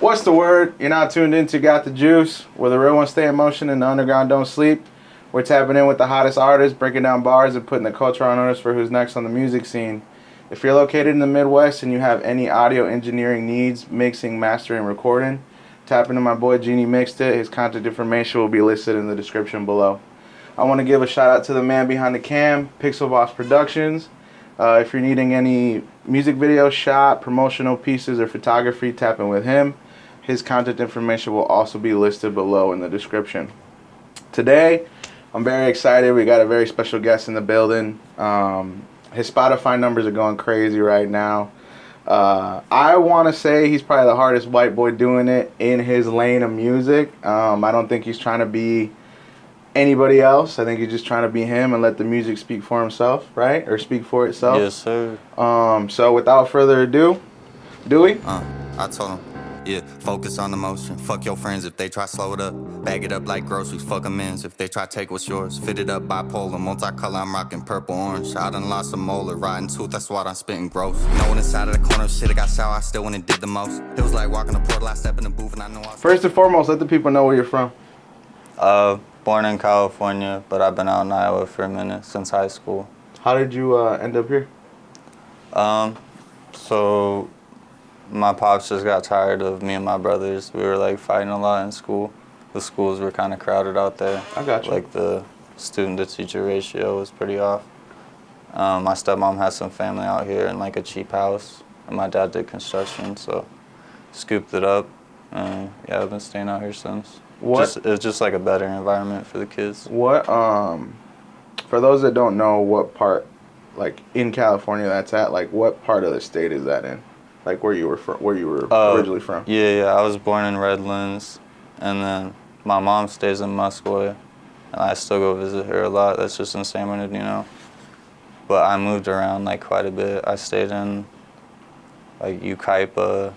What's the word? You're not tuned in to Got the Juice, where the real ones stay in motion and the underground don't sleep. We're tapping in with the hottest artists, breaking down bars, and putting the culture on notice for who's next on the music scene. If you're located in the Midwest and you have any audio engineering needs, mixing, mastering, recording, tap into my boy Genie Mixed It. His contact information will be listed in the description below. I want to give a shout out to the man behind the cam, Pixel Boss Productions. If you're needing any music video shot, promotional pieces, or photography, tap in with him. His contact information will also be listed below in the description. Today, I'm very excited. We got a very special guest in the building. His Spotify numbers are going crazy right now. I want to say he's probably the hardest white boy doing it in his lane of music. I don't think he's trying to be anybody else. I think he's just trying to be him and let the music speak for himself, right? Or speak for itself. Yes, sir. So without further ado, Dewey? I told him, yeah, focus on the motion. Fuck your friends if they try slow it up. Bag it up like groceries, fuck amends if they try take what's yours. Fit it up bipolar, multicolor, I'm rocking purple orange. I done lost a molar, rotten tooth, that's why I'm spitting gross. Knowing inside of the corner, shit, I got sour, I still went and did the most. It was like walking the portal, I step in the booth and I know I... First and foremost, let the people know where you're from. Born in California, but I've been out in Iowa for a minute, since high school. How did you end up here? So my pops just got tired of me and my brothers. We were like fighting a lot in school. The schools were kind of crowded out there. I got you. Like the student to teacher ratio was pretty off. My stepmom has some family out here in like a cheap house, and my dad did construction, so scooped it up. Yeah, I've been staying out here since. It was just like a better environment for the kids. What, for those that don't know what part, like in California that's at, like what part of the state is that in? Like where you were originally from? Yeah, I was born in Redlands, and then my mom stays in Musquoy, and I still go visit her a lot. That's just in San Bernardino. But I moved around like quite a bit. I stayed in like Yucaipa,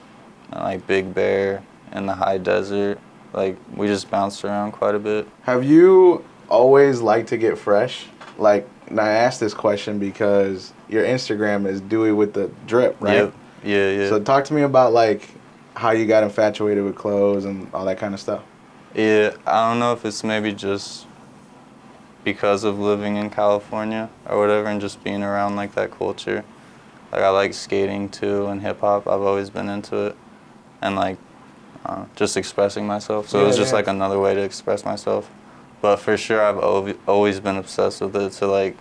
and like Big Bear, in the high desert. Like we just bounced around quite a bit. Have you always liked to get fresh? Like, and I asked this question because your Instagram is Dewey with the drip, right? Yep. Yeah. So talk to me about like how you got infatuated with clothes and all that kind of stuff. Yeah, I don't know if it's maybe just because of living in California or whatever and just being around like that culture. Like I like skating too and hip hop. I've always been into it. And like just expressing myself. So it was just like another way to express myself. But for sure I've always been obsessed with it to like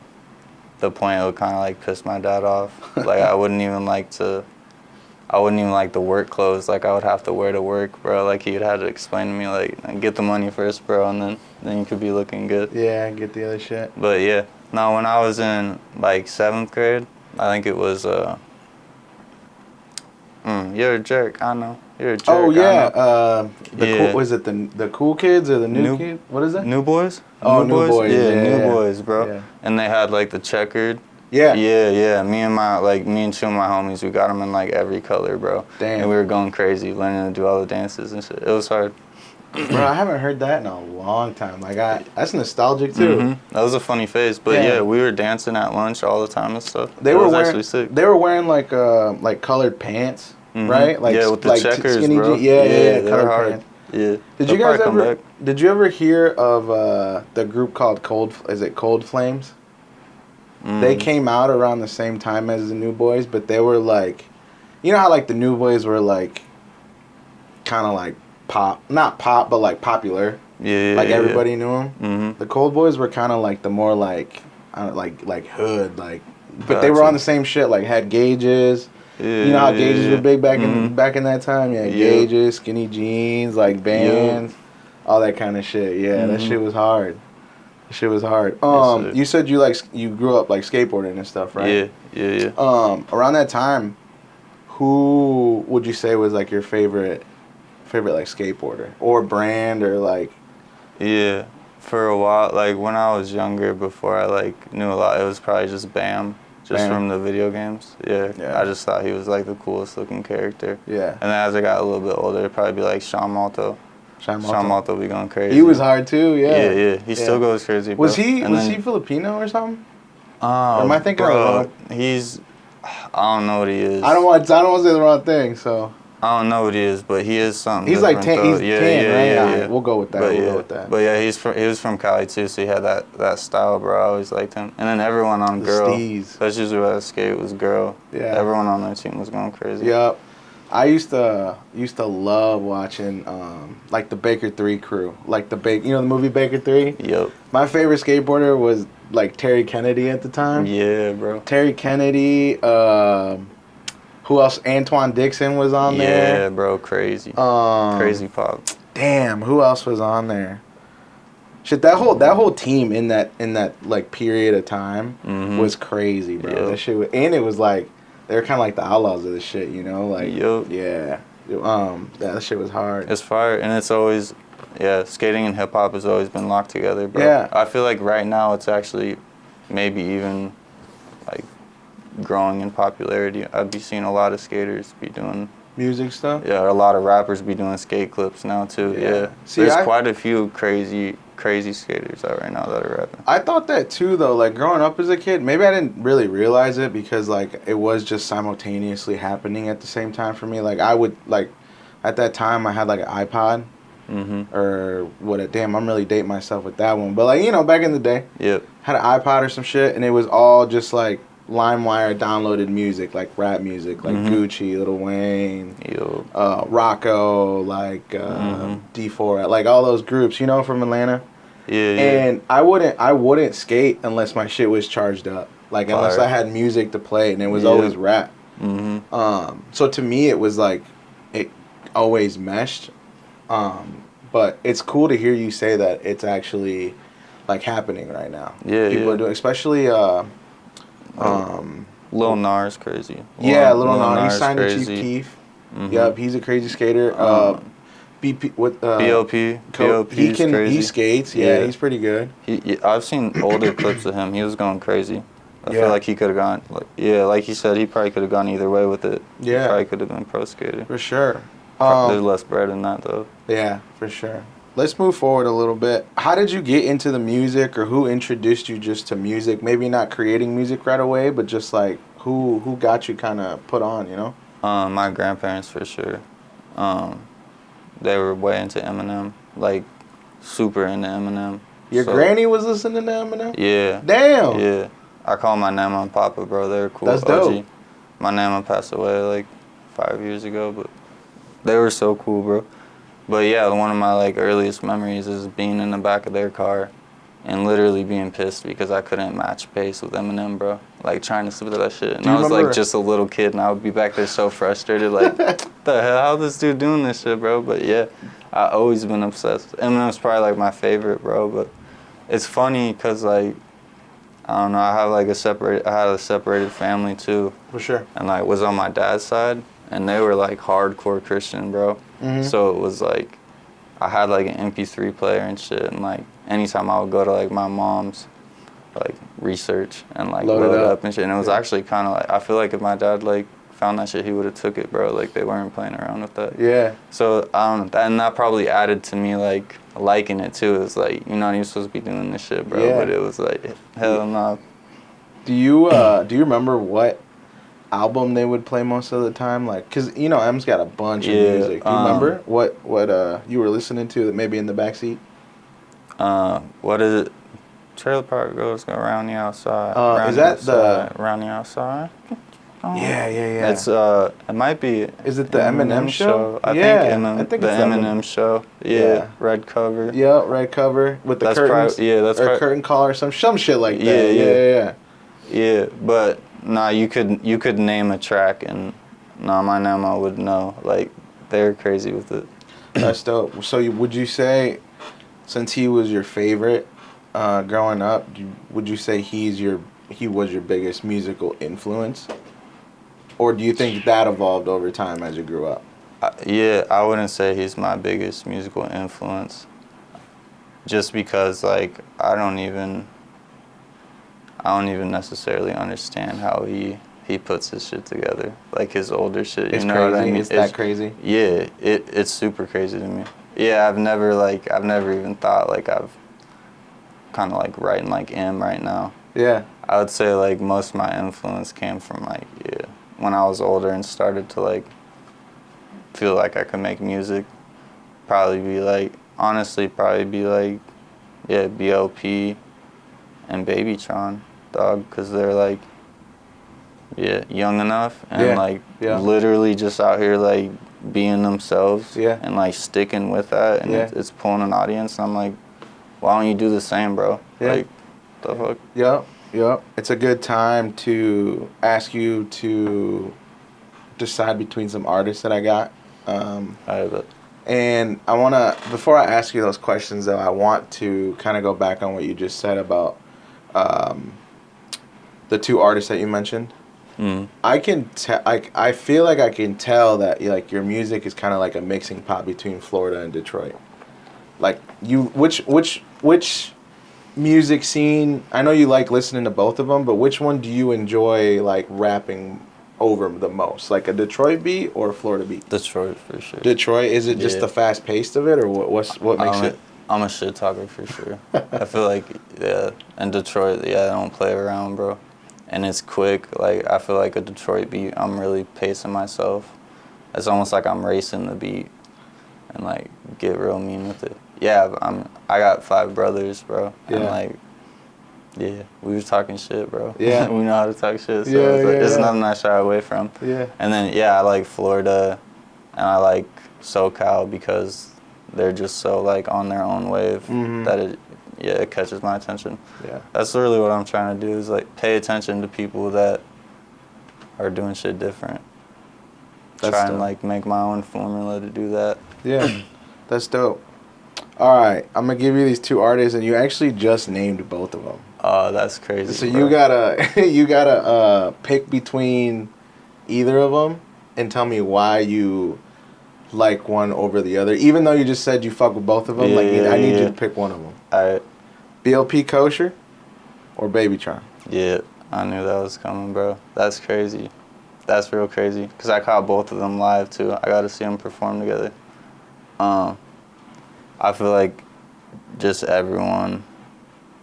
the point it would kind of like piss my dad off. Like I wouldn't even like the work clothes like I would have to wear to work, bro. Like he'd have to explain to me like get the money first, bro, and then you could be looking good. Yeah, get the other shit. But yeah, no, when I was in like 7th grade, I think it was you're a jerk, I know. You're a jerk. Oh yeah, cool, was it the cool kids or the new kids? What is it? New Boys. Oh, New Boys. Yeah, New Boys, bro. Yeah. And they had like the checkered. Yeah. Yeah. Me and two of my homies, we got them in like every color, bro. Damn. And we were going crazy, learning to do all the dances and shit. It was hard. Bro, I haven't heard that in a long time. Like that's nostalgic too. Mm-hmm. That was a funny phase, but yeah, we were dancing at lunch all the time and stuff. They were wearing, actually sick. They were wearing like colored pants, right? Like yeah, with the like checkers, skinny bro. Yeah, colored pants. Yeah. Did you ever hear of the group called Cold Flames? They came out around the same time as the New Boys, but they were like, you know how like the New Boys were like kind of like not pop, but like popular. Yeah. Like everybody knew them. Mm-hmm. The Cold Boys were kind of like the more like hood, like, but they were on the same shit. Like had gauges. Yeah, you know how gauges were big back in that time. Yeah, gauges, skinny jeans, like bands, all that kind of shit. Yeah, that shit was hard. You said you grew up like skateboarding and stuff, right? Yeah. Around that time, who would you say was like your favorite like skateboarder or brand or like? Yeah, for a while, like when I was younger, before I like knew a lot, it was probably just Bam. From the video games. Yeah. I just thought he was like the coolest looking character. Yeah. And then as I got a little bit older, it'd probably be like Sean Malto. Sean Malto be going crazy. He was hard too, yeah. Yeah. He still goes crazy, bro. Was he Filipino or something? Or am I thinking of he's, I don't know what he is. I don't want to say the wrong thing, so. I don't know what he is, but he is something. He's like different, 10. though. He's Yeah, 10, yeah, right? yeah, All yeah. right, we'll go with that. But we'll yeah, go with that. but yeah, he was from Cali too, so he had that style, bro. I always liked him. And then everyone on The girl, steez. that's usually what I skate was girl. Yeah. Everyone on their team was going crazy. Yep. I used to love watching like the Baker 3 crew, like the the movie Baker 3. Yep. My favorite skateboarder was like Terry Kennedy at the time. Yeah, bro. Terry Kennedy. Who else? Antoine Dixon was on there. Yeah, bro, crazy. Crazy pop. Damn, who else was on there? Shit, that whole team in that like period of time was crazy, bro. Yep. That shit was, and it was like they were kind of like the outlaws of the shit, you know? Like, Yep. yeah, that shit was hard. It's fire, and it's always, skating and hip hop has always been locked together, bro. Yeah. I feel like right now it's actually maybe even like growing in popularity. I'd be seeing a lot of skaters be doing Music stuff. a lot of rappers be doing skate clips now too. Yeah. See, There's quite a few crazy skaters out right now that are rapping. I thought that too, though. Like growing up as a kid, maybe I didn't really realize it because like it was just simultaneously happening at the same time for me. Like I would like at that time I had like an iPod or what? Damn, I'm really dating myself with that one. But like back in the day, Yep. had an iPod or some shit, and it was all just like LimeWire downloaded music, like rap music, like Gucci, Lil Wayne, Yo. Rocco, like D4, like all those groups, from Atlanta. Yeah. And I wouldn't skate unless my shit was charged up, like unless I had music to play, and it was always rap. So to me, it was like it always meshed. But it's cool to hear you say that it's actually like happening right now. Yeah, people are doing, especially. Lil Nas crazy. Lil Nas. He signed to crazy. Chief Keef. Yep, he's a crazy skater. BP with BOP. He skates. Yeah, he's pretty good. I've seen older clips of him. He was going crazy. I feel like he could have gone. Like he said, he probably could have gone either way with it. Yeah, he probably could have been pro skater. For sure. There's less bread in that though. Yeah, for sure. Let's move forward a little bit. How did you get into the music, or who introduced you just to music? Maybe not creating music right away, but just like who got you kind of put on, My grandparents for sure. They were way into Eminem, like super into Eminem. Your granny was listening to Eminem? Yeah. Damn. Yeah. I call my Nana and Papa, bro. They were cool. That's OG. dope. My Nana passed away like 5 years ago, but they were so cool, bro. But yeah, one of my like earliest memories is being in the back of their car and literally being pissed because I couldn't match pace with Eminem, bro. Like trying to spit that shit. And I was like just a little kid, and I would be back there so frustrated, like, the hell, how's this dude doing this shit, bro? But yeah, I always been obsessed. Eminem's probably like my favorite, bro. But it's funny because like, I don't know, I had a separated family too. For sure. And like was on my dad's side, and they were like hardcore Christian, bro. So it was like, I had like an MP3 player and shit, and like anytime I would go to like my mom's like research and like load it up and shit, and it was actually kind of like, I feel like if my dad like found that shit, he would have took it, bro. Like they weren't playing around with that. Yeah. So I don't know, and that probably added to me like liking it too. It was like, you're supposed to be doing this shit, bro. But it was like, hell no. Do you remember what album they would play most of the time? Like, cause M's got a bunch of music. Do you remember what you were listening to that maybe in the backseat? What is it? Trailer Park Girls Go Round the Outside. Is that Round the Outside? Yeah. It's it might be. Is it the Eminem show? I think the Eminem show. Yeah. Red cover. Yeah, red cover with the curtains. That's or curtain call or some shit like that. Yeah, but nah, you could name a track and my Nana would know. Like they're crazy with it. That's dope. So would you say, since he was your favorite growing up, would you say he was your biggest musical influence? Or do you think that evolved over time as you grew up? I wouldn't say he's my biggest musical influence. Just because like I don't even necessarily understand how he puts his shit together. Like his older shit, It's know crazy. what I mean? It's that crazy. Yeah, it's super crazy to me. Yeah, I've never even thought like I've kind of like writing like M right now. Yeah. I would say like most of my influence came from like when I was older and started to like feel like I could make music, probably be like, honestly, probably be like, yeah, BLP and Babytron, dog, because they're like, yeah, young enough and like literally just out here like being themselves and like sticking with that, and it's pulling an audience. And I'm like, why don't you do the same, bro? Like, the fuck? Yep. It's a good time to ask you to decide between some artists that I got. And I want to, before I ask you those questions, though, I want to kind of go back on what you just said about the two artists that you mentioned. I can tell, like, I feel like I can tell that like your music is kind of like a mixing pot between Florida and Detroit. Like which music scene? I know you like listening to both of them, but which one do you enjoy like rapping over the most? Like a Detroit beat or a Florida beat? Detroit for sure. Detroit, is it just the fast pace of it, or what makes it? I'm a shit talker for sure. I feel like in Detroit, I don't play around, bro. And it's quick. Like, I feel like a Detroit beat, I'm really pacing myself. It's almost like I'm racing the beat and like get real mean with it. Yeah, I got 5 brothers, bro. And like, we was talking shit, bro. Yeah. We know how to talk shit, so it's nothing I shy away from. Yeah. And then I like Florida and I like SoCal because they're just so like on their own wave that it catches my attention. Yeah. That's really what I'm trying to do, is like pay attention to people that are doing shit different. Try and like make my own formula to do that. Yeah. That's dope. All right, I'm gonna give you these 2 artists, and you actually just named both of them. Oh, that's crazy. So bro. you gotta pick between either of them and tell me why you like one over the other. Even though you just said you fuck with both of them, I need you to pick one of them. All right. BLP Kosher or Babytron? Yeah, I knew that was coming, bro. That's crazy. That's real crazy. Because I caught both of them live, too. I got to see them perform together. I feel like just everyone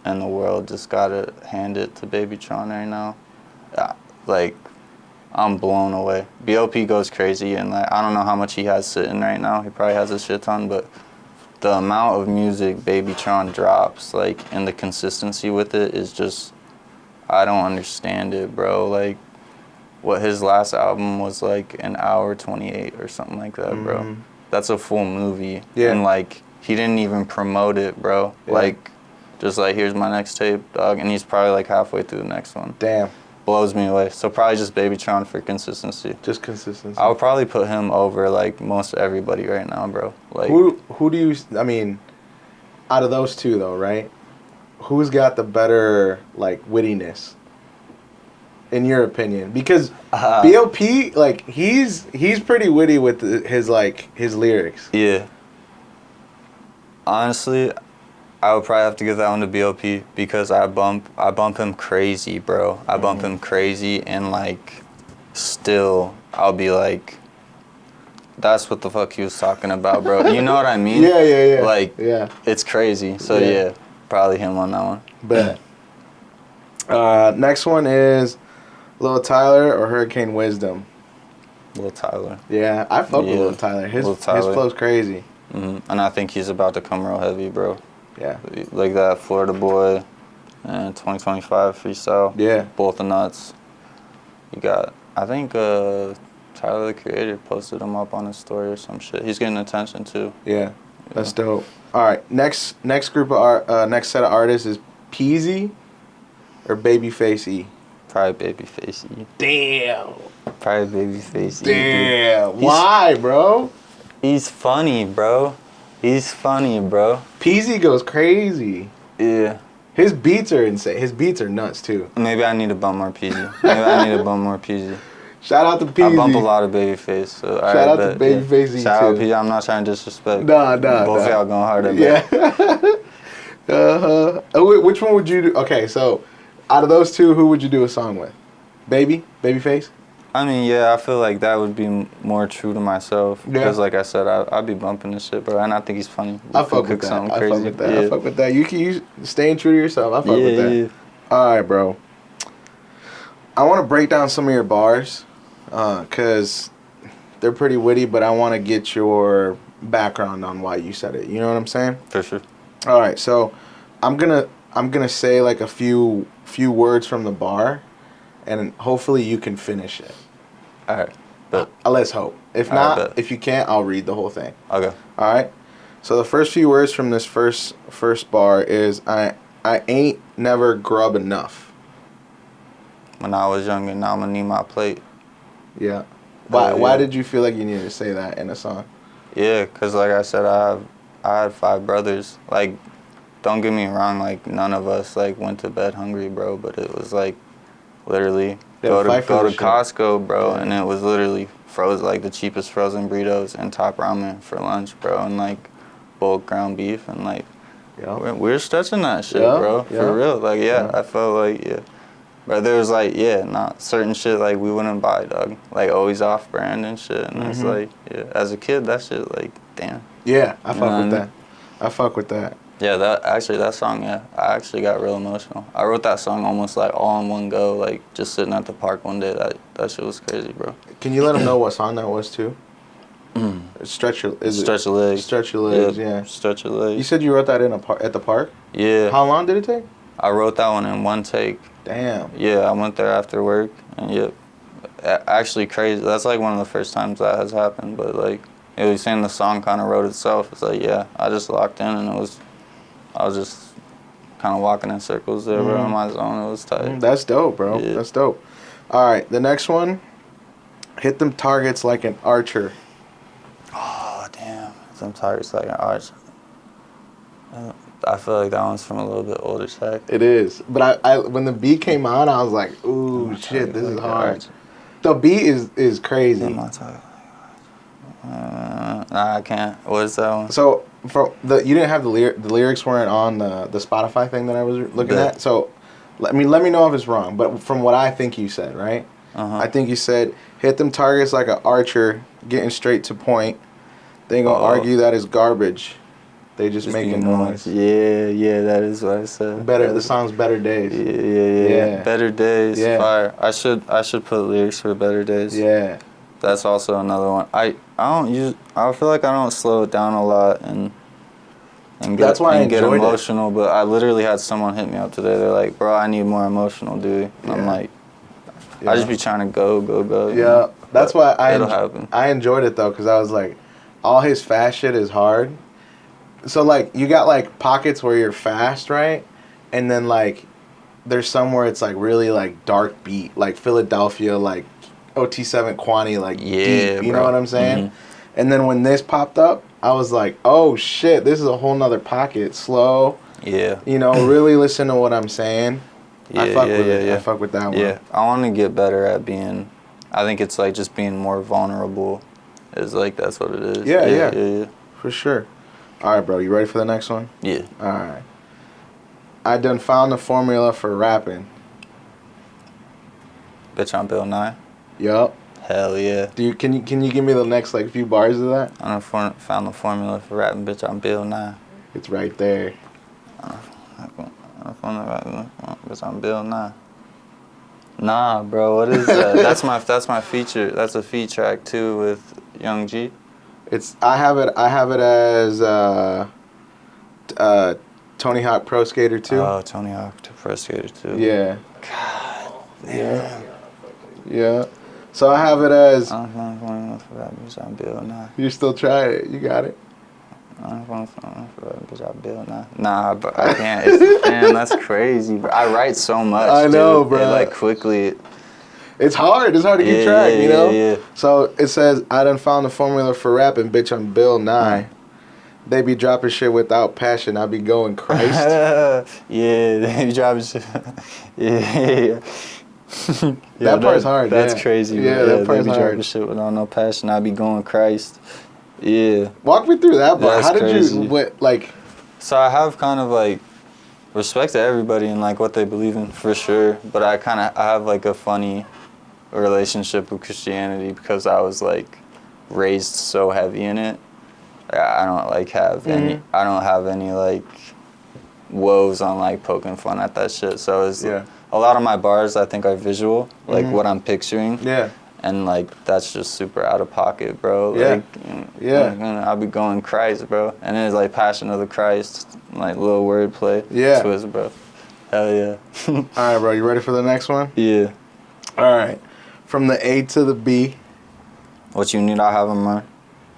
in the world just got to hand it to Babytron right now. Like, I'm blown away. BLP goes crazy, and like I don't know how much he has sitting right now. He probably has a shit ton, but the amount of music Babytron drops, like, and the consistency with it is just, I don't understand it, bro. Like, what his last album was like an hour 28 or something like that, bro. That's a full movie. Yeah. And like, he didn't even promote it, bro. Yeah. Like, just like, here's my next tape, dog. And he's probably like halfway through the next one. Damn. Blows me away. So probably just Babytron for consistency. Just consistency. I would probably put him over like most everybody right now, bro. Like, who do you? I mean, out of those 2 though, right? Who's got the better like wittiness, in your opinion? Because BLP, like he's pretty witty with his lyrics. Yeah. Honestly, I would probably have to give that one to BLP because I bump him crazy, bro. I bump him crazy, and like, still I'll be like, that's what the fuck he was talking about, bro. You know what I mean? Yeah. Like, it's crazy. So yeah, probably him on that one. Bet. Next one is Lil Tyler or Hurricane Wisdom. Lil Tyler. Yeah, I fuck with Lil Tyler. His flow's crazy. And I think he's about to come real heavy, bro. Yeah. Like that Florida Boy and 2025 freestyle. Yeah. Both the nuts. You got, I think Tyler the Creator posted him up on his story or some shit. He's getting attention too. Yeah. That's dope. All right. Next group of next set of artists is Peasy or Babyface E. Probably Babyface E. Damn. Probably Babyface E. Damn. Why, bro? He's funny, bro. Peasy goes crazy. Yeah. His beats are insane. His beats are nuts, too. Maybe I need to bump more Peasy. Shout out to Peasy. I bump a lot of Babyface. So Shout out to Babyface, too. Shout out to Peasy. I'm not trying to disrespect. Nah. Both of y'all going hard at that. Which one would you do? Okay, so out of those 2, who would you do a song with? Babyface? I mean, yeah, I feel like that would be more true to myself. Because, like I said, I'd be bumping this shit, bro. And I think he's funny. I fuck with that. You staying true to yourself. I fuck with that. Yeah. All right, bro. I want to break down some of your bars. Because They're pretty witty, but I want to get your background on why you said it. You know what I'm saying? For sure. All right, so I'm gonna say like a few words from the bar, and hopefully you can finish it. All right. But Let's hope. If All right, not, bet. if you can't, I'll read the whole thing. okay. All right. So the first few words from this first bar is I ain't never grub enough. When I was younger, now I'm gonna need my plate. Yeah. Oh, Why yeah. did you feel like you needed to say that in a song? Yeah, cause like I said, I had 5 brothers. Like, don't get me wrong, like none of us like went to bed hungry, bro. But it was like literally They go fight for to this shit. Costco, bro, Yeah. and it was literally like the cheapest frozen burritos and top ramen for lunch, bro, and like bulk ground beef and like Yeah. we're stretching that shit, Yeah, bro, yeah. for real. Like Yeah. I felt like but there was like not certain shit like we wouldn't buy, dog. Like always off brand and shit, and it's like as a kid that shit like damn. Yeah, I You know fuck what I with mean? that. I fuck with that. Yeah, that song, I actually got real emotional. I wrote that song almost like all in one go, like just sitting at the park one day. That shit was crazy, bro. Can you let them know what song that was too? Stretch your Stretch your legs. Stretch your legs. Yep, Yeah. Stretch your legs. You said you wrote that at the park. Yeah. How long did it take? I wrote that one in one take. Damn. Yeah, I went there after work, and actually crazy. That's like one of the first times that has happened. But like, it was saying the song kind of wrote itself. It's like I just locked in, and I was just kind of walking in circles there, bro, in my zone. It was tight. That's dope, bro. Yeah. That's dope. All right, the next one. Hit them targets like an archer. Oh damn, some targets like an arch. I feel like that one's from a little bit older track. It is, but I when the beat came on, I was like, ooh, shit, this is hard. The beat is crazy. Hit my target. Nah, I can't. What is that one? So you didn't have the lyrics weren't on the Spotify thing that I was looking Yeah. at. So let me know if it's wrong. But from what I think you said, right? I think you said hit them targets like an archer, getting straight to point. They ain't gonna argue that it's garbage. They just making noise. Yeah, that is what I said. The song's Better Days. Yeah. Better Days. Yeah. Fire. I should put lyrics for Better Days. Yeah. That's also another one. I feel like I don't slow it down a lot and That's why I get enjoyed it. emotional, but I literally had someone hit me up today. They're like, "Bro, I need more emotional, dude." And I'm like, I just be trying to go. You know? That's why it'll happen. I enjoyed it though, because I was like, all his fast shit is hard. So like you got like pockets where you're fast, right? And then like there's somewhere it's like really like dark beat, like Philadelphia, like OT7 Quani, like deep. You know what I'm saying? Mm-hmm. And then when this popped up, I was like, oh shit, this is a whole nother pocket. Slow. Yeah. You know, really listen to what I'm saying. I fuck with it. Yeah. I fuck with that one. Yeah, I want to get better at being. I think it's like just being more vulnerable. Is like that's what it is. Yeah. For sure. All right, bro. You ready for the next one? Yeah. All right. I done found the formula for rapping. Bitch, I'm Bill Nye. Yup. Hell yeah. Can you give me the next like few bars of that? I done found the formula for rapping. Bitch, I'm Bill Nye. It's right there. Bitch, I'm Bill Nye. Nah, bro, what is that? that's my feature. That's a feat track too with Young G. I have it as Tony Hawk Pro Skater 2. Oh, Tony Hawk Pro Skater 2. Yeah. God damn. Yeah. So I have it as. Bitch, I'm Bill Nye. You still try it. You got it. Bitch, I'm Bill Nye. Nah, but I can't. Man, that's crazy. Bro. I write so much. I know, dude. bro. It, like quickly. It's hard. It's hard to keep track, you know? Yeah. So it says, I done found the formula for rapping, bitch, I'm Bill Nye. They be dropping shit without passion. I be going Christ. Yeah, they be dropping shit. Yeah. That part's hard. That's crazy. Yeah, that part's they be hard. dropping shit without no passion. I be going Christ. Yeah. Walk me through that part. That's How did crazy. you, like... So I have kind of like respect to everybody and like what they believe in for sure, but I have like a funny relationship with Christianity because I was like raised so heavy in it. I don't like have any. I don't have any like woes on like poking fun at that shit. So it's a lot of my bars I think are visual, like what I'm picturing. Yeah. and like that's just super out of pocket, bro. Yeah. Like, Yeah. I'll be going Christ, bro. And it's like Passion of the Christ, like little wordplay. Yeah. Twist, bro. Hell yeah. All right, bro. You ready for the next one? Yeah. All right. From the A to the B. What you need, I have them run.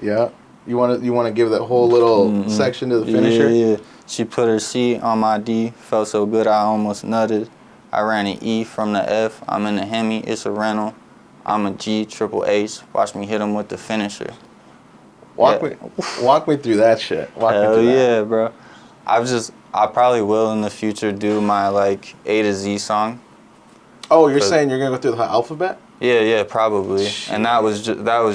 Yeah. You want to give that whole little section to the finisher? Yeah. She put her C on my D. Felt so good I almost nutted. I ran an E from the F. I'm in the Hemi. It's a rental. I'm a G, triple H. Watch me hit him with the finisher. Walk me through that shit. Walk me Hell through that. yeah, bro. I probably will in the future do my like A to Z song. Oh, you're saying you're gonna go through the alphabet? Yeah, probably. Shit. And that was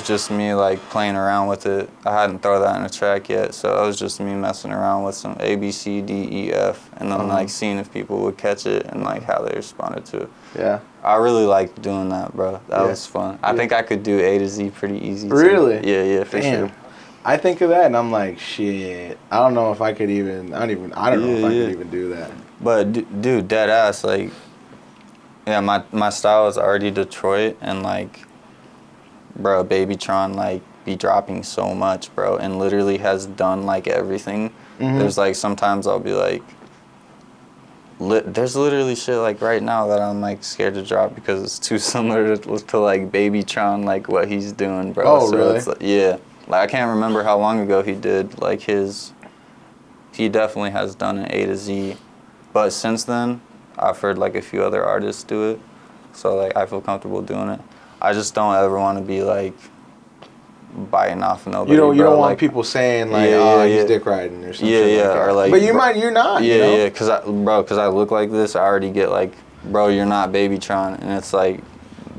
just me like playing around with it. I hadn't thrown that in a track yet, so that was just me messing around with some A, B, C, D, E, F, and then like seeing if people would catch it and like how they responded to it. Yeah. I really liked doing that, bro. That was fun. I think I could do A to Z pretty easy. Too. Really? Yeah, for Damn. sure. I think of that and I'm like, shit. I don't know if I could even. I don't know if I could even do that. But dude, dead ass, like, yeah, my style is already Detroit, and like, bro, Babytron like be dropping so much, bro, and literally has done like everything. There's like sometimes I'll be like, there's literally shit like right now that I'm like scared to drop because it's too similar to like Babytron, like what he's doing, bro. Oh, so really? It's like, yeah. Like I can't remember how long ago he did like he definitely has done an A to Z, but since then I've heard like a few other artists do it, so like I feel comfortable doing it. I just don't ever want to be like biting off nobody. You don't want like, people saying like, he's dick riding or something. Yeah, like that. or like. But you're not. Yeah, you know? yeah, cause I look like this. I already get like, bro, you're not Babytron, and it's like,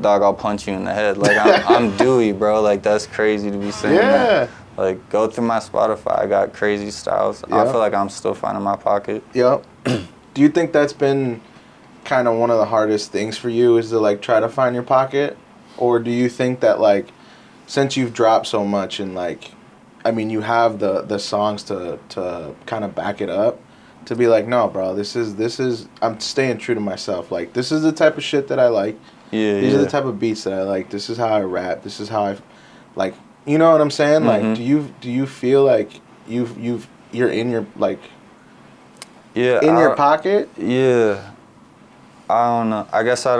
dog, I'll punch you in the head. Like I'm Dewey, bro. Like that's crazy to be saying that. Like go through my Spotify. I got crazy styles. I feel like I'm still finding my pocket. Yep. Do you think that's been kind of one of the hardest things for you is to like try to find your pocket, or do you think that like since you've dropped so much and like, I mean, you have the songs to kind of back it up, to be like, no, bro, this is I'm staying true to myself. Like this is the type of shit that I like. Yeah, These are the type of beats that I like. This is how I rap. This is how I, like, you know what I'm saying? Like, do you feel like you're in your like, your pocket? Yeah. I don't know. I guess I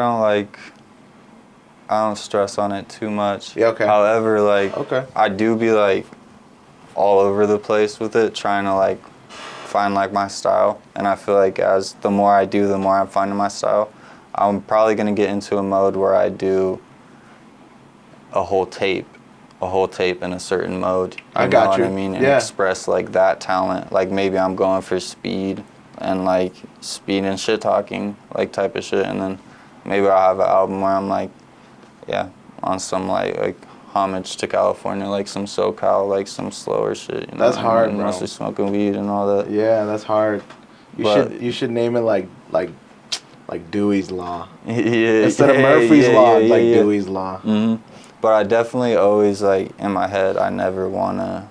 don't stress on it too much. Yeah, okay. However, like, I do be like all over the place with it, trying to like find like my style. And I feel like as the more I do, the more I'm finding my style. I'm probably gonna get into a mode where I do a whole tape in a certain mode. I got you. Know what I mean? And express like that talent. Like maybe I'm going for speed and shit talking, like type of shit, and then maybe I'll have an album where I'm like, on some like homage to California, like some SoCal, like some slower shit. You know? That's hard, bro. Mostly smoking weed and all that. Yeah, that's hard. You should name it like Dewey's Law. Yeah. Instead of Murphy's Law, like Dewey's Law. Mm-hmm. But I definitely always like in my head, I never wanna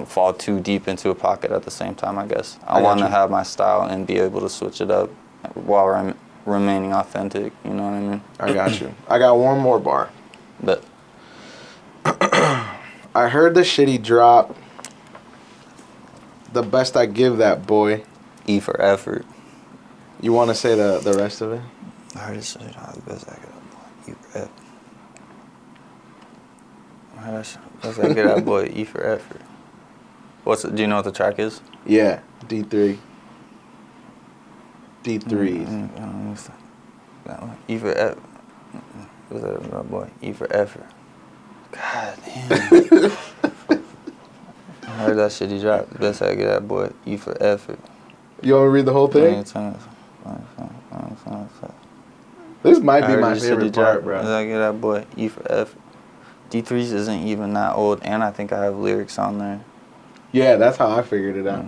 fall too deep into a pocket at the same time. I guess I want to have my style and be able to switch it up while I'm remaining authentic. You know what I mean? I got you. I got one more bar. But I heard the shitty drop. The best I give that boy. E for effort. You want to say the rest of it? I heard the shitty drop. The best I give that boy. E for effort. Best I give that boy. E for effort. Do you know what the track is? Yeah, D3. D3. E for effort. What's that, boy? E for effort. God damn. I heard that shit he dropped. Best I get that boy. E for effort. You want me to read the whole thing? This might be my favorite part, bro. Best I get that boy. E for effort. D3's isn't even that old, and I think I have lyrics on there. Yeah, that's how I figured it out.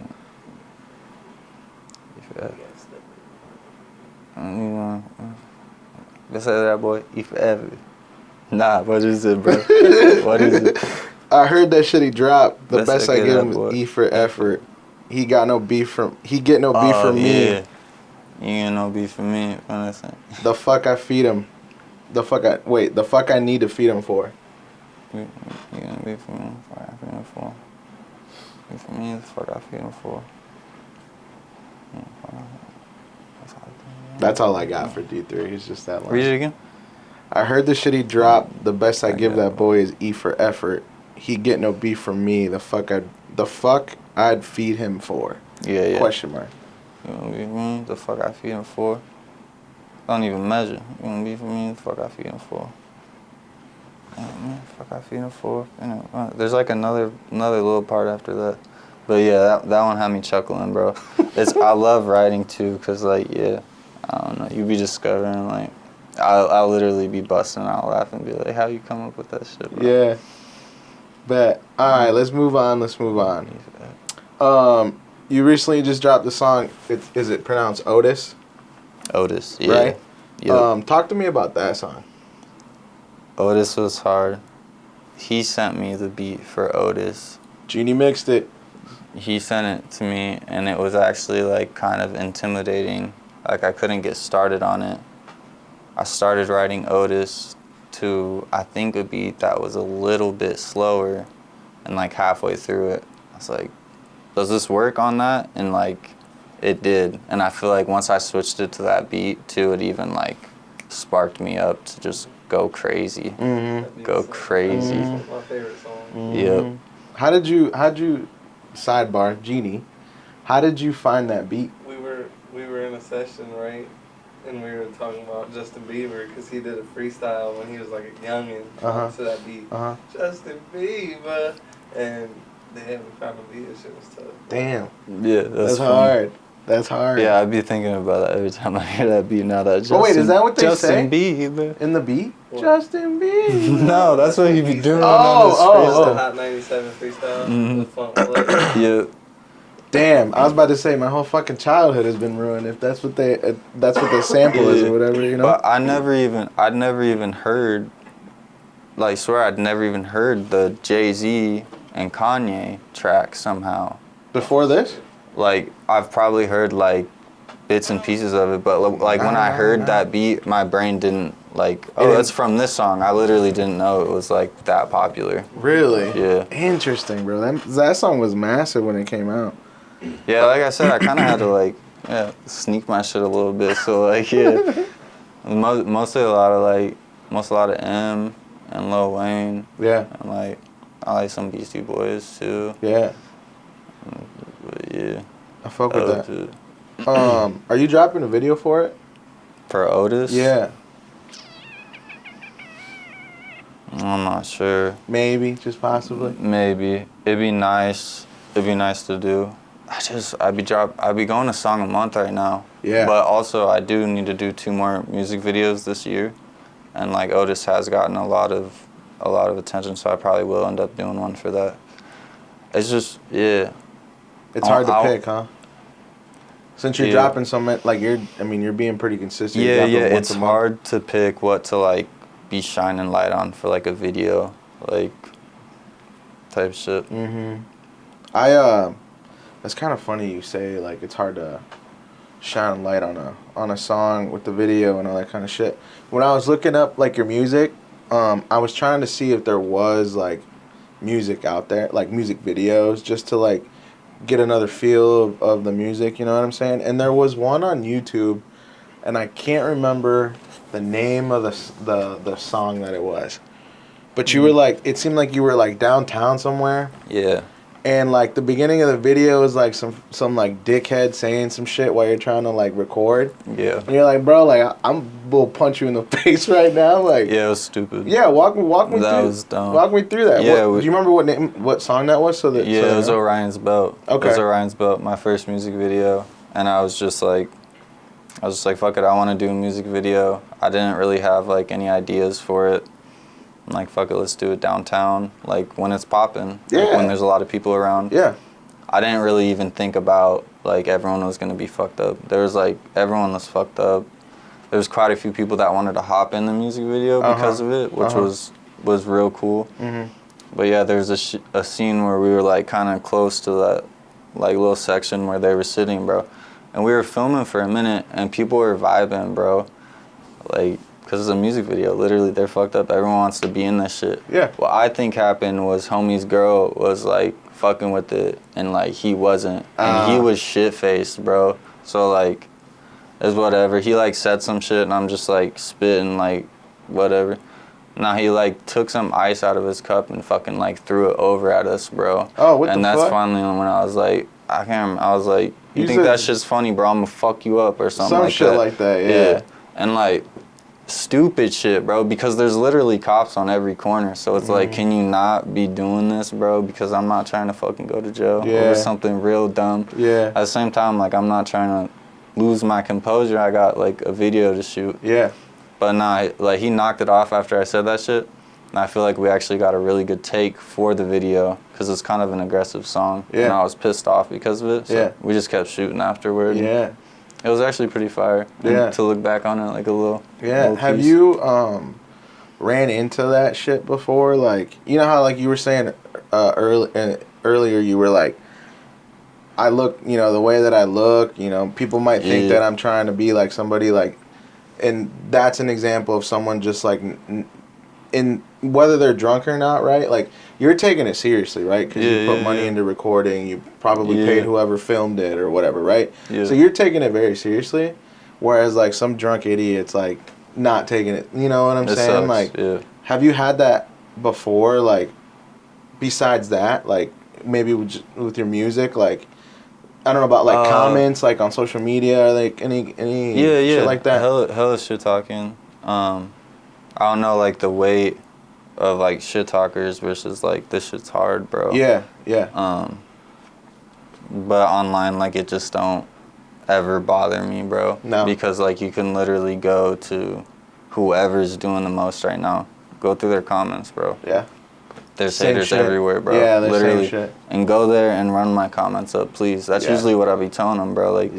E for effort. Best I get that boy. E for effort. Nah, what is it, bro? What is it? I heard that shit he dropped. The best I get give him is E for effort. He get no beef from me. You get no beef from me. The fuck I feed him. The fuck I need to feed him for. You gonna be for me, the fuck I feed him for. Be for me, the fuck I feed him for. That's all I got for D3. He's just that line. Read it again. I heard the shit he dropped. The best I give that boy is E for effort. He get no beef from me. The fuck I'd feed him for. Yeah. Question mark. You gonna be for me, the fuck I feed him for. Don't even measure. You gonna be for me, the fuck I feed him for. Fuck I feed him for. There's like another little part after that. But yeah, that one had me chuckling, bro. I love writing too, cause like I don't know, you be discovering like I'll literally be busting out laughing, be like, how you come up with that shit, bro? Yeah. Bet. All right, let's move on. You recently just dropped the song. Is it pronounced Otis? Otis, yeah. Right. Yep. Talk to me about that song. Otis was hard. He sent me the beat for Otis. Genie mixed it. He sent it to me, and it was actually like kind of intimidating. Like I couldn't get started on it. I started writing Otis to, I think, a beat that was a little bit slower, and like halfway through it, I was like, does this work on that? And like, it did. And I feel like once I switched it to that beat too, it even like sparked me up to just go crazy. Mm-hmm. Go crazy. Mm-hmm. My favorite song. Mm-hmm. Yep. How'd you, sidebar, Genie, how did you find that beat? We were in a session, right? And we were talking about Justin Bieber because he did a freestyle when he was like a youngin' to that beat. Justin Bieber. And then we found the beat. That shit was tough. Damn. Yeah, that's hard. That's hard. Yeah, I'd be thinking about that every time I hear that beat now. That Justin, wait, is that what they Justin say? Bieber. In the beat? What? Justin Bieber. No, that's what you be doing Oh, on the Hot 97 freestyle. Mm-hmm. The funk play. Yeah. Damn, I was about to say my whole fucking childhood has been ruined if that's what the sample is or whatever, you know. But I'd never even heard, like, swear I'd never even heard the Jay-Z and Kanye track somehow. Before this? Like, I've probably heard like bits and pieces of it, but like when I heard that beat, my brain didn't like, oh, that's from this song. I literally didn't know it was like that popular. Really? Yeah. Interesting, bro. That song was massive when it came out. Yeah, like I said, I kind of had to like, sneak my shit a little bit. So like, mostly a lot of M and Lil Wayne. Yeah. And like, I like some Beastie Boys too. Yeah. But yeah. I fuck with that. Are you dropping a video for it? For Otis? Yeah. I'm not sure. Maybe, just possibly. Maybe. It'd be nice. It'd be nice to do. I'd be going a song a month right now. Yeah. But also I do need to do 2 more music videos this year. And like Otis has gotten a lot of attention, so I probably will end up doing one for that. It's just, yeah. It's hard to pick, huh? Since you're dropping so much, like you're being pretty consistent. Yeah, it's hard to pick what to like be shining light on for like a video, like type shit. Mm-hmm. It's kind of funny you say like it's hard to shine light on a song with the video and all that kind of shit. When I was looking up like your music, I was trying to see if there was like music out there, like music videos, just to like get another feel of the music, you know what I'm saying? And there was one on YouTube, and I can't remember the name of the song that it was. But you were like, it seemed like you were like downtown somewhere. Yeah. And like the beginning of the video is like some like dickhead saying some shit while you're trying to like record. Yeah. And you're like, bro, like will punch you in the face right now, like. Yeah, it was stupid. Yeah, walk me through. That was dumb. Walk me through that. Yeah. Do you remember what song that was? It was Orion's Belt. Okay. It was Orion's Belt, my first music video, and I was just like, fuck it, I want to do a music video. I didn't really have like any ideas for it. I'm like, fuck it, let's do it downtown, like when it's popping, like when there's a lot of people around. Yeah. I didn't really even think about like everyone was gonna be fucked up. There was like everyone was fucked up. There was quite a few people that wanted to hop in the music video because of it, which was real cool. Mm-hmm. But yeah, there's a scene where we were like kind of close to that like little section where they were sitting, bro, and we were filming for a minute and people were vibing, bro. Like because it's a music video. Literally, they're fucked up. Everyone wants to be in that shit. Yeah. What I think happened was homie's girl was like fucking with it, and like he wasn't, and he was shit faced, bro. So like, it's whatever. He like said some shit, and I'm just like spitting like whatever. Now he like took some ice out of his cup and fucking like threw it over at us, bro. Oh, what and the that's fuck? finally when I was like, I can't remember. I was like, you think that shit's funny, bro? I'm gonna fuck you up or something like that. Some shit like that, yeah. And like, stupid shit, bro, because there's literally cops on every corner. So it's like, can you not be doing this, bro? Because I'm not trying to fucking go to jail over something real dumb. Yeah. At the same time, like, I'm not trying to lose my composure. I got like a video to shoot. Yeah. But nah, like, he knocked it off after I said that shit. And I feel like we actually got a really good take for the video because it's kind of an aggressive song. Yeah. And I was pissed off because of it. So we just kept shooting afterward. Yeah. It was actually pretty fire. Yeah. To look back on it like a little. Yeah. Little Have piece. you ran into that shit before? Like, you know how like you were saying earlier, you were like, I look, you know, the way that I look, you know, people might think that I'm trying to be like somebody like, and that's an example of someone just like, in whether they're drunk or not, right? Like, you're taking it seriously, right? Because you put money into recording, you probably paid whoever filmed it or whatever, right? Yeah. So you're taking it very seriously, whereas like some drunk idiot's like not taking it. You know what I'm saying? Sucks. Like, have you had that before? Like, besides that, like maybe with your music, like. I don't know about like comments like on social media or like any shit like that. Hella shit talking. I don't know like the weight of like shit talkers versus like this shit's hard, bro. Yeah. But online like it just don't ever bother me, bro. No. Because like you can literally go to whoever's doing the most right now. Go through their comments, bro. Yeah. There's Same haters shit. everywhere, bro. Yeah, there's literally. same shit. And go there and run my comments up, please. That's usually what I be telling them, bro. Like,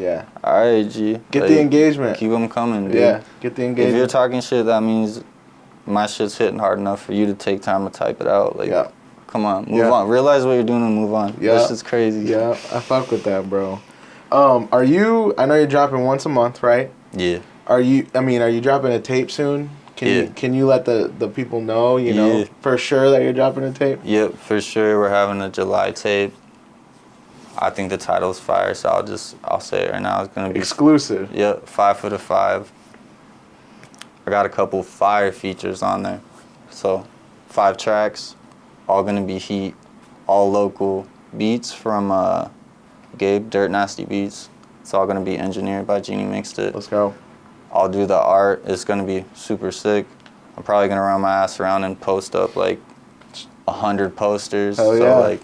all right, G. Get like, the engagement. Keep them coming, dude. Yeah, get the engagement. If you're talking shit, that means my shit's hitting hard enough for you to take time to type it out. Like, come on, move on. Realize what you're doing and move on. Yeah. This is crazy. Yeah, I fuck with that, bro. I know you're dropping once a month, right? Yeah. Are you dropping a tape soon? Can you let the people know, you know, for sure that you're dropping a tape? Yep, for sure. We're having a July tape. I think the title's fire, so I'll say it right now. It's gonna be exclusive. Yep, 5 foot of 5. I got a couple fire features on there. So 5 tracks, all gonna be heat, all local beats from Gabe, Dirt Nasty Beats. It's all gonna be engineered by Genie Mixed It. Let's go. I'll do the art. It's gonna be super sick. I'm probably gonna run my ass around and post up like 100 posters. Hell so yeah. like,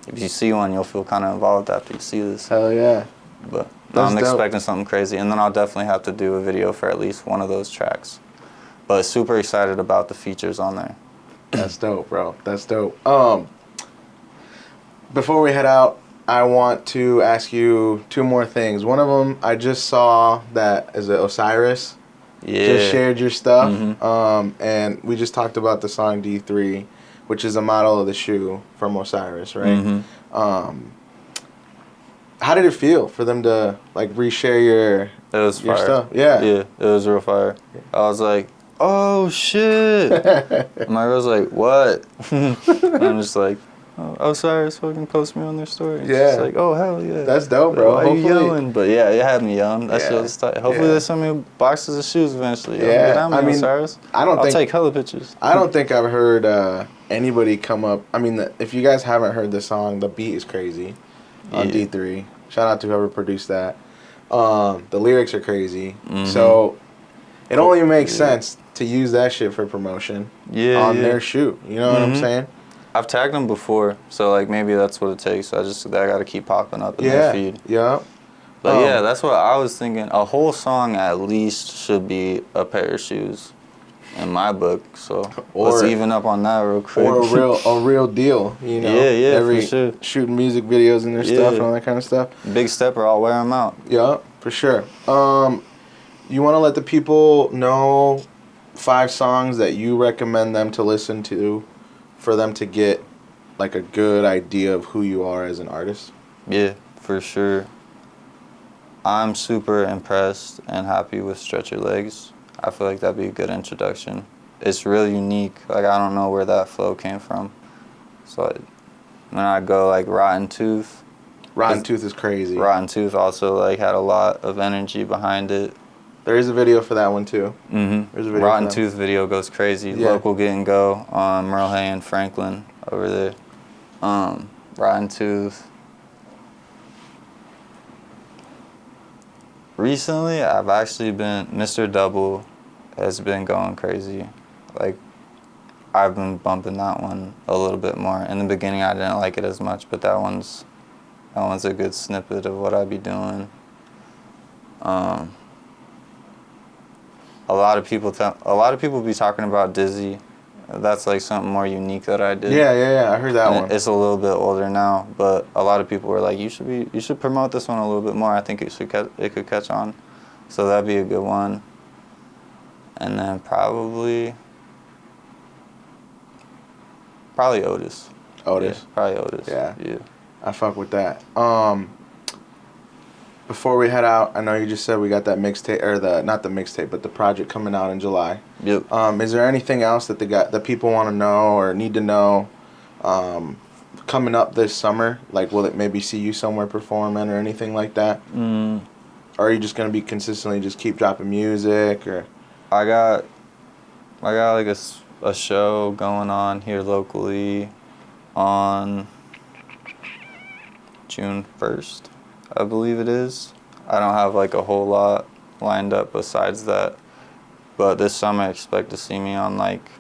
if you see one, you'll feel kind of involved after you see this. Hell yeah. But That's I'm dope. expecting something crazy, and then I'll definitely have to do a video for at least one of those tracks. But super excited about the features on there. That's dope, bro. That's dope. Before we head out, I want to ask you 2 more things. One of them, I just saw that is it Osiris just shared your stuff, and we just talked about the song D3, which is a model of the shoe from Osiris, right? How did it feel for them to like reshare your fire. stuff? Yeah, it was real fire. I was like, oh shit. My girl's like, what? And I'm just like, oh, Osiris fucking post me on their story. It's like, oh, hell yeah. That's dope, bro. Why are you yelling? But yeah, it had me yelling. That shit was tight. Hopefully they send me boxes of shoes eventually. Yeah, I mean, Osiris. I'll take hella pictures. I don't think I've heard anybody come up. I mean, if you guys haven't heard the song, the beat is crazy on D3. Shout out to whoever produced that. The lyrics are crazy. So it only makes sense to use that shit for promotion on their shoe. You know what I'm saying? I've tagged them before, so like maybe that's what it takes. I got to keep popping up in their feed. Yeah. But yeah, that's what I was thinking. A whole song at least should be a pair of shoes, in my book. So let's even up on that real quick. Or a real deal. You know. Yeah, for sure. Shooting music videos and their stuff and all that kind of stuff. Big stepper, I'll wear them out. Yeah, for sure. You want to let the people know 5 songs that you recommend them to listen to, for them to get like a good idea of who you are as an artist? Yeah, for sure. I'm super impressed and happy with Stretch Your Legs. I feel like that'd be a good introduction. It's really unique. Like, I don't know where that flow came from. So then I'd go like Rotten Tooth. Rotten Tooth is crazy. Rotten Tooth also like had a lot of energy behind it. There is a video for that one too. There's a video Rotten Tooth video goes crazy. Yeah. Local Get and Go on Merle Hay and Franklin over there. Rotten Tooth. Recently, I've actually been, Mr. Double has been going crazy. Like, I've been bumping that one a little bit more. In the beginning, I didn't like it as much, but that one's a good snippet of what I be doing. A lot of people be talking about Dizzy. That's like something more unique that I did. Yeah. I heard that one. It's a little bit older now, but a lot of people were like, you should promote this one a little bit more. I think it could catch on. So that'd be a good one. And then probably Otis. Otis. Yeah, probably Otis. Yeah. Yeah. I fuck with that. Before we head out, I know you just said we got that mixtape, or not the mixtape, but the project coming out in July. Yep. Is there anything else that people want to know or need to know coming up this summer? Like, will it maybe see you somewhere performing or anything like that? Or are you just gonna be consistently just keep dropping music? Or I got like a show going on here locally on June 1st. I believe it is. I don't have like a whole lot lined up besides that, but this summer I expect to see me on like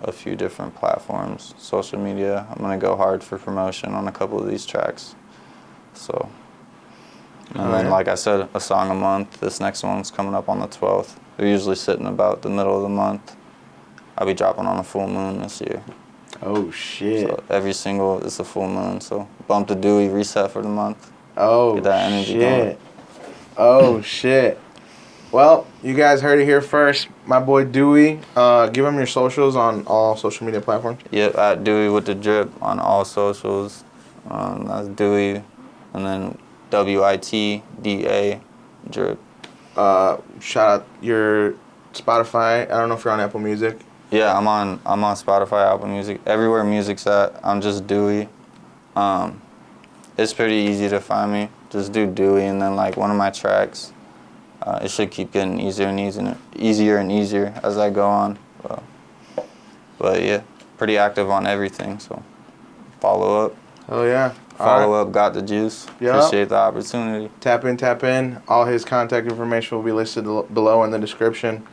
a few different platforms, social media. I'm gonna go hard for promotion on a couple of these tracks. So, and then like I said, a song a month. This next one's coming up on the 12th. They're usually sitting about the middle of the month. I'll be dropping on a full moon this year. Oh shit! So every single is a full moon. So bump the DEWEY, reset for the month. Oh, get that energy shit. Going. Oh, shit. Well, you guys heard it here first. My boy DEWEY. Give him your socials on all social media platforms. Yep, at DEWEY with the drip on all socials. That's DEWEY, and then WITDA drip. Shout out your Spotify. I don't know if you're on Apple Music. Yeah, I'm on Spotify, Apple Music, everywhere music's at. I'm just DEWEY. It's pretty easy to find me. Just do DEWEY, and then like one of my tracks. It should keep getting easier and easier as I go on. But yeah, pretty active on everything. So follow up. Oh yeah. Follow up. Got the juice. Yep. Appreciate the opportunity. Tap in. All his contact information will be listed below in the description.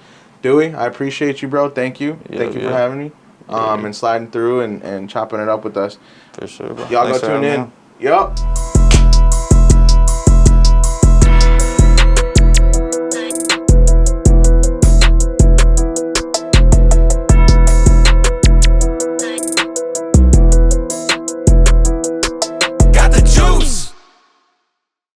DEWEY, I appreciate you, bro. Thank you. Thank you for having me. And sliding through and chopping it up with us. For sure, bro. Y'all go tune in. Yup.